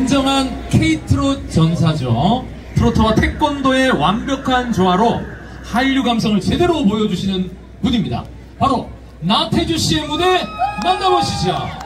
진정한 K트롯 전사죠. 트로트와 태권도의 완벽한 조화로 한류 감성을 제대로 보여주시는 분입니다. 바로 나태주 씨의 무대 만나보시죠.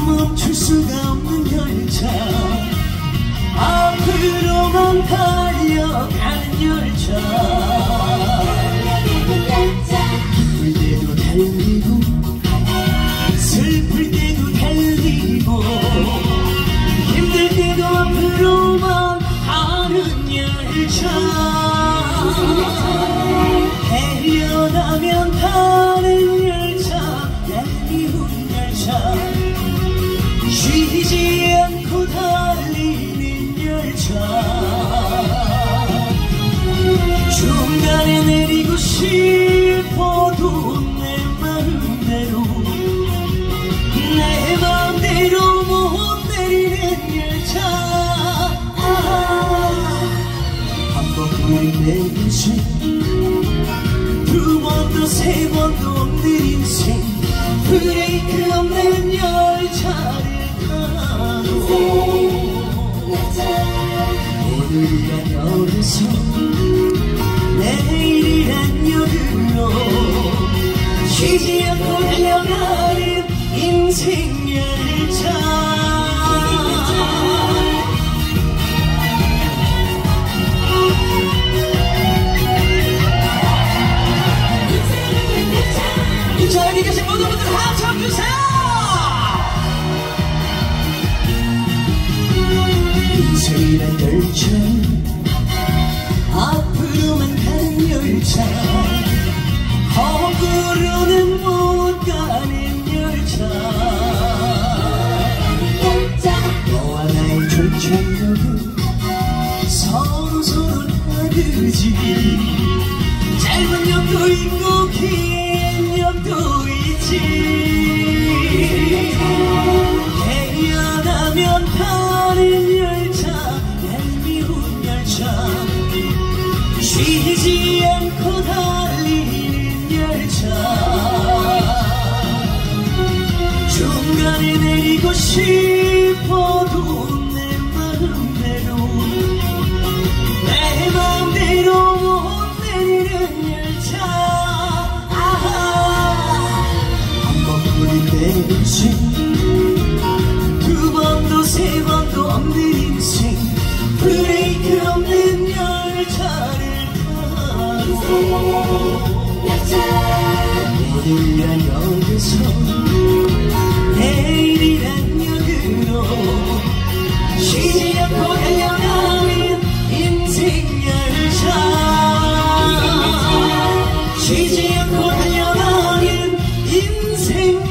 멈출 수가 없는 열차, 앞으로만 달려가는 열차. 기쁠 때도 달리고 슬플 때도 달리고 힘들 때도 앞으로만 가는 열차. 태어나면 타는 열차, 얄미운 열차. 쉬지 않고 달리는 열차. 중간에 내리고 싶어도 내 마음대로 못 내리는 열차. 한 번뿐인 내 인생, 두 번도 세 번도 없는 인생, 브레이크 없는 열차를 오늘이란 역에서 내일이란 역으로 쉬지 않고 달려가는 인생 열차. 저기 계신 모든 분들 함성 주세요. 인생이란 열차, 앞으로만 가는 열차, 거꾸로는 못 가는 열차. 너와 나의 졸창력은 서로 다르지. 짧은 역도 있고 긴 역도 있지. 태어나면 타는 열차, 얄미운 열차. 쉬지 않고 달리는 열차. 중간에 내리고 싶어도 내 마음대로 못 내리는 열차. 한 번뿐인 내 인생, 두 번도 세 번도 없는 인생, 브레이크 없는 열차를 타고 오늘이란 역에서 내일이란 역으로 쉬지 않고 달려가는 인생 열차. 쉬지 않고 달려가는 인생 열차.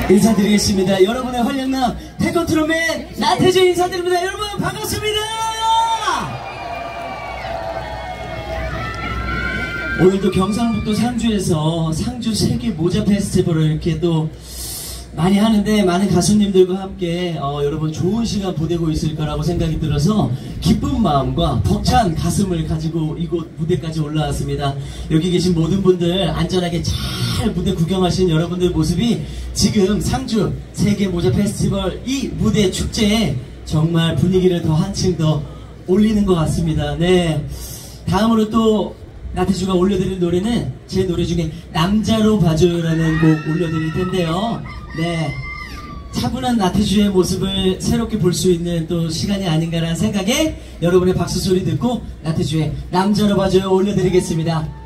인사드리겠습니다. 여러분의 활력남 태권트롯맨 나태주 인사드립니다. 여러분 반갑습니다. 오늘도 경상북도 상주에서 상주 세계 모자 페스티벌을 이렇게 또 많이 하는데, 많은 가수님들과 함께 여러분 좋은 시간 보내고 있을 거라고 생각이 들어서 기쁜 마음과 벅찬 가슴을 가지고 이곳 무대까지 올라왔습니다. 여기 계신 모든 분들 안전하게 잘 무대 구경하신 여러분들 모습이 지금 상주 세계 모자 페스티벌 이 무대 축제에 정말 분위기를 더 한층 더 올리는 것 같습니다. 네, 다음으로 또 나태주가 올려드릴 노래는 제 노래 중에 남자로 봐줘요라는 곡 올려드릴 텐데요. 네, 차분한 나태주의 모습을 새롭게 볼 수 있는 또 시간이 아닌가라는 생각에 여러분의 박수 소리 듣고 나태주의 남자로 봐줘요 올려드리겠습니다.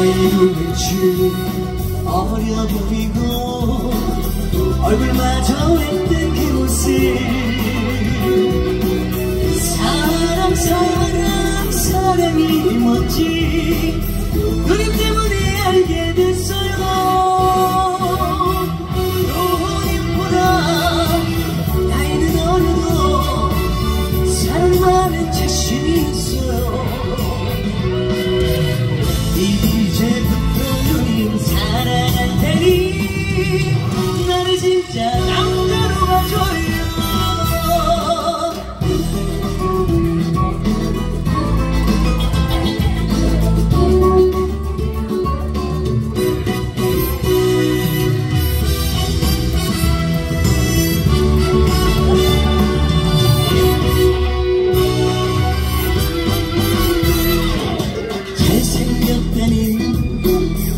눈빛이 어려 보이고 얼굴마저 했던 그 모습 사랑이 뭔지 누님 때문에 알게 됐어요. 누님보다 나이는 어려도 사랑만은 자신이 있어요. 이제부터 누님 사랑할 테니 나를 진짜 남자로 봐줘요.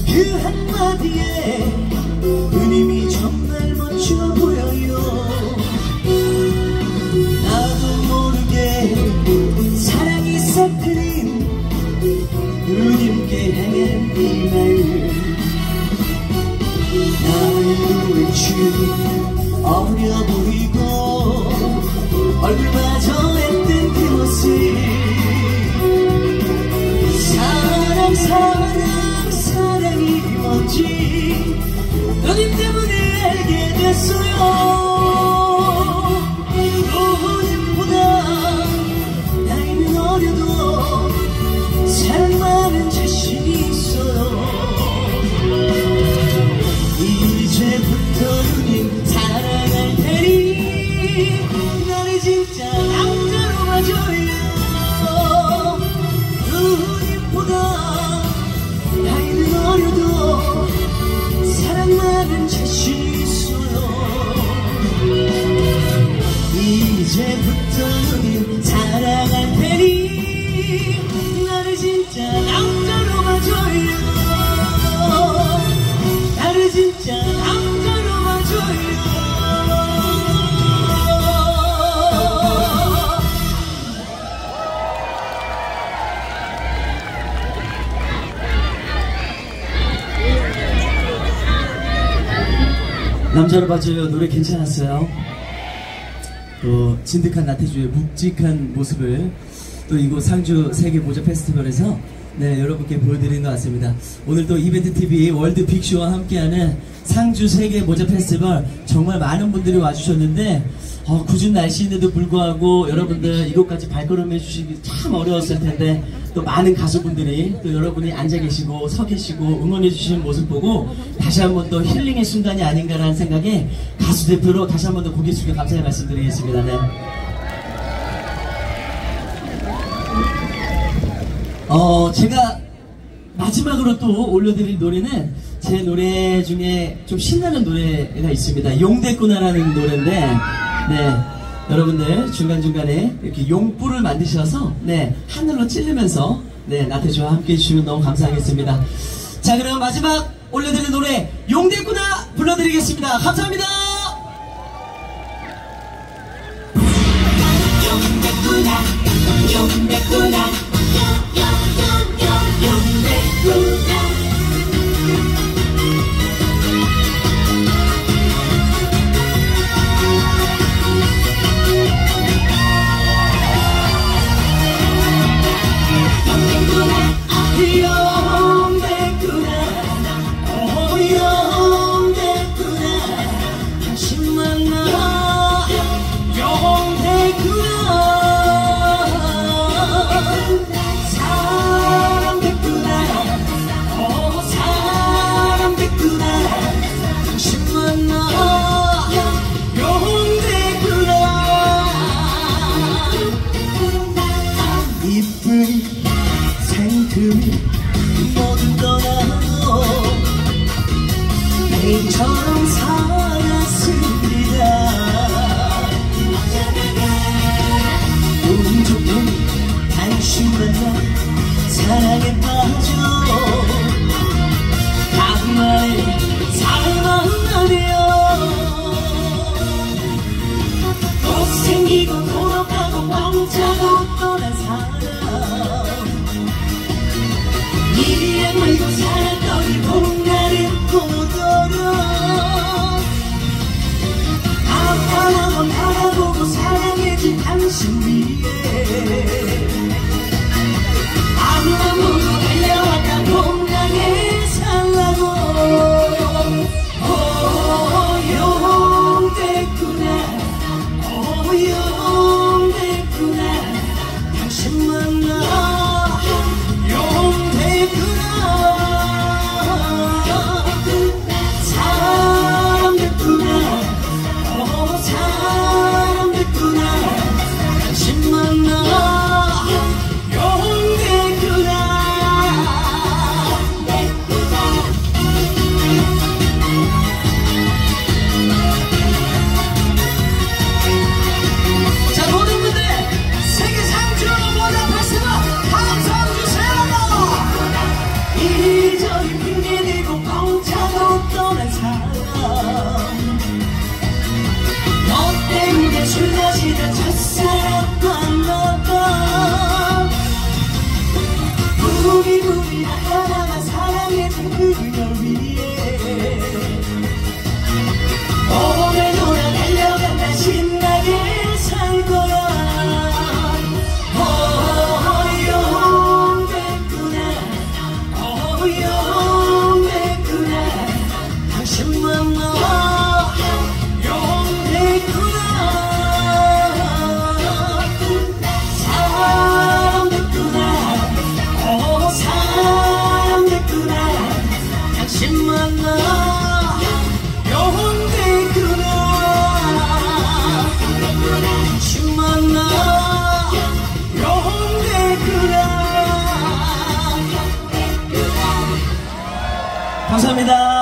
그 한마디에 누님이 정말 멋져 보여요. 나도 모르게 사랑이 싹트린 누님께 향한 이 말. 나의 외출 어려 보이고 얼굴마저 했던 그 모습 사랑이 뭔지 누님 때문에 알게 됐어요. 누님보다 나이는 어려도 사랑만은 자신이 있어요. 이제부터 누님 사랑할 테니 나를 진짜 남자로 봐줘요. 누님보다 나이는 어려도 사랑만은 자신 있어요. 이제부터 누님 사랑할 테니 나를 진짜 남자로 봐줘요. 나를 진짜 남자로 봐줘요. 남자로 봐줘요. 노래 괜찮았어요. 또 진득한 나태주의 묵직한 모습을 또 이곳 상주 세계 모자 페스티벌에서 여러분께 보여드리는 것 같습니다. 오늘 또 이벤트 TV 월드 빅쇼와 함께하는 상주 세계 모자 페스티벌 정말 많은 분들이 와주셨는데 궂은 날씨인데도 불구하고 여러분들 이곳까지 발걸음해 주시기 참 어려웠을 텐데 또 많은 가수분들이 또 여러분이 앉아 계시고 서 계시고 응원해 주시는 모습 보고 다시 한번 또 힐링의 순간이 아닌가라는 생각에 가수 대표로 다시 한번 더 고개 숙여 감사의 말씀드리겠습니다. 네. 제가 마지막으로 또 올려드릴 노래는 제 노래 중에 좀 신나는 노래가 있습니다. 용됐구나라는 노래인데 여러분들 중간중간에 이렇게 용불을 만드셔서 하늘로 찌르면서 나태주와 함께 해주시면 너무 감사하겠습니다. 자, 그럼 마지막 올려드릴 노래 용됐구나 불러드리겠습니다. 감사합니다. 용됐구나 용됐구나 용됐구나 모두 떠나고 내일처럼 살았습니다. 운 좋게 당신 만나 사랑에 빠져 간만에 살만하네요. 또 생기고 돌아가고 왕자고 떠난 사람 이리야 말고 사랑 우리 하나만 사랑해준 그녀 위해 오늘 돌아 달려간다 신나게 살 거야 용됐구나 당신만 너 용됐구나 사랑됐구나 사랑됐구나 당신만 너 용됐구나 당신만 너 용됐구나 감사합니다.